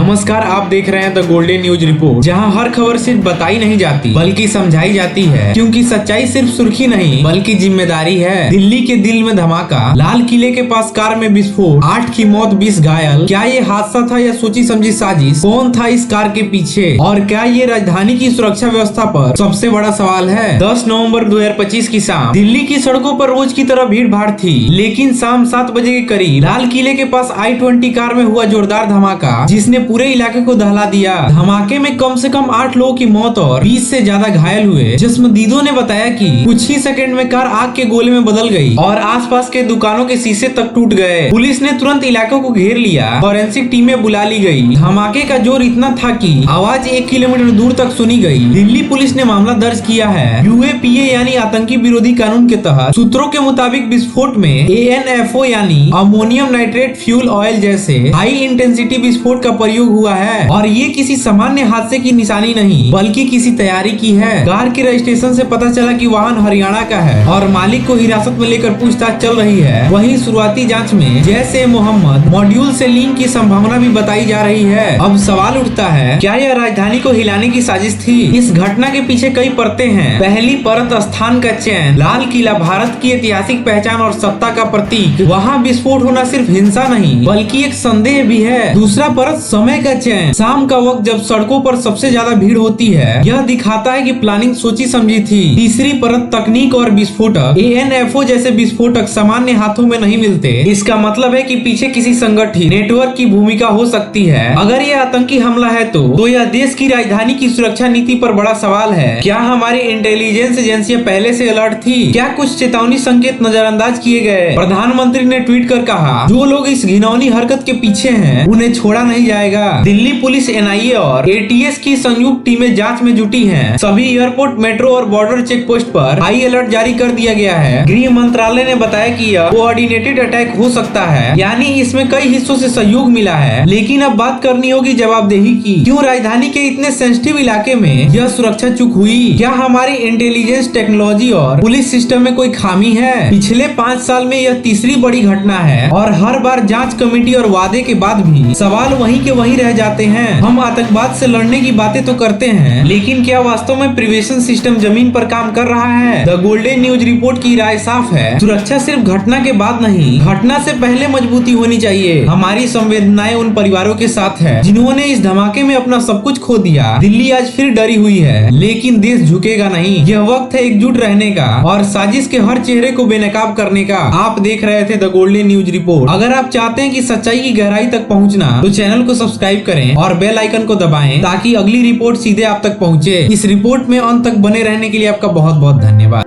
नमस्कार, आप देख रहे हैं द गोल्डन न्यूज रिपोर्ट, जहां हर खबर सिर्फ बताई नहीं जाती बल्कि समझाई जाती है, क्योंकि सच्चाई सिर्फ सुर्खी नहीं बल्कि जिम्मेदारी है। दिल्ली के दिल में धमाका, लाल किले के पास कार में विस्फोट, 8 की मौत 20 घायल। क्या ये हादसा था या सोची समझी साजिश? कौन था इस कार के पीछे और क्या ये राजधानी की सुरक्षा व्यवस्था पर सबसे बड़ा सवाल है। 10 नवंबर 2025 की शाम दिल्ली की सड़कों पर रोज की तरह भीड़ भाड़ थी, लेकिन शाम 7 बजे के करीब लाल किले के पास I-20 कार में हुआ जोरदार धमाका, जिसने पूरे इलाके को दहला दिया। धमाके में कम से कम 8 लोगों की मौत और 20 से ज्यादा घायल हुए। चश्मदीदों ने बताया कि कुछ ही सेकंड में कार आग के गोले में बदल गई और आसपास के दुकानों के शीशे तक टूट गए। पुलिस ने तुरंत इलाकों को घेर लिया, फॉरेंसिक टीमें बुला ली गई। धमाके का जोर इतना था कि आवाज 1 किलोमीटर दूर तक सुनी गई। दिल्ली पुलिस ने मामला दर्ज किया है। UAPA यानी आतंकी विरोधी कानून के तहत सूत्रों के मुताबिक विस्फोट में ANFO यानी अमोनियम नाइट्रेट फ्यूल ऑयल जैसे हाई इंटेंसिटी विस्फोट का प्रयोग हुआ है और ये किसी सामान्य हादसे की निशानी नहीं बल्कि किसी तैयारी की है। कार के रजिस्ट्रेशन से पता चला कि वाहन हरियाणा का है और मालिक को हिरासत में लेकर पूछताछ चल रही है। वहीं शुरुआती जांच में जैसे मोहम्मद मॉड्यूल से लिंक की संभावना भी बताई जा रही है। अब सवाल उठता है, क्या यह राजधानी को हिलाने की साजिश थी? इस घटना के पीछे कई परतें हैं। पहली परत स्थान का चयन। लाल किला भारत की ऐतिहासिक पहचान और सत्ता का प्रतीक। वहाँ विस्फोट होना सिर्फ हिंसा नहीं बल्कि एक संदेह भी है। दूसरा परत समय का चयन। शाम का वक्त जब सड़कों पर सबसे ज्यादा भीड़ होती है, यह दिखाता है कि प्लानिंग सोची समझी थी। तीसरी परत तकनीक और विस्फोटक। ANFO जैसे विस्फोटक सामान्य हाथों में नहीं मिलते। इसका मतलब है कि पीछे किसी संगठित नेटवर्क की भूमिका हो सकती है। अगर यह आतंकी हमला है तो यह देश की राजधानी की सुरक्षा नीति पर बड़ा सवाल है। क्या हमारी इंटेलिजेंस एजेंसियां पहले से अलर्ट थी? क्या कुछ चेतावनी संकेत नजरअंदाज किए गए? प्रधानमंत्री ने ट्वीट कर कहा, जो लोग इस घिनौनी हरकत के पीछे हैं उन्हें छोड़ा नहीं जाएगा। दिल्ली पुलिस, NIA और ATS की संयुक्त टीमें जांच में जुटी हैं। सभी एयरपोर्ट, मेट्रो और बॉर्डर चेक पोस्ट पर हाई अलर्ट जारी कर दिया गया है। गृह मंत्रालय ने बताया कि यह कोऑर्डिनेटेड अटैक हो सकता है, यानी इसमें कई हिस्सों से सहयोग मिला है। लेकिन अब बात करनी होगी जवाबदेही की। क्यों राजधानी के इतने सेंसिटिव इलाके में यह सुरक्षा चूक हुई? क्या हमारी इंटेलिजेंस टेक्नोलॉजी और पुलिस सिस्टम में कोई खामी है? पिछले 5 साल में यह तीसरी बड़ी घटना है और हर बार जांच कमेटी और वादे के बाद भी सवाल वहीं के वहीं रह जाते हैं। हम आतंकवाद से लड़ने की बातें तो करते हैं, लेकिन क्या वास्तव में प्रिवेंशन सिस्टम जमीन पर काम कर रहा है? द गोल्डन न्यूज रिपोर्ट की राय साफ है, सुरक्षा सिर्फ घटना के बाद नहीं, घटना से पहले मजबूती होनी चाहिए। हमारी संवेदनाएं उन परिवारों के साथ है जिन्होंने इस धमाके में अपना सब कुछ खो दिया। दिल्ली आज फिर डरी हुई है, लेकिन देश झुकेगा नहीं। यह वक्त है एकजुट रहने का और साजिश के हर चेहरे को बेनकाब करने का। आप देख रहे थे द गोल्डन न्यूज रिपोर्ट। अगर आप चाहते हैं कि सच्चाई की गहराई तक पहुंचना तो चैनल को सब्सक्राइब करें और बेल आइकन को दबाएं ताकि अगली रिपोर्ट सीधे आप तक पहुंचे। इस रिपोर्ट में अंत तक बने रहने के लिए आपका बहुत बहुत धन्यवाद।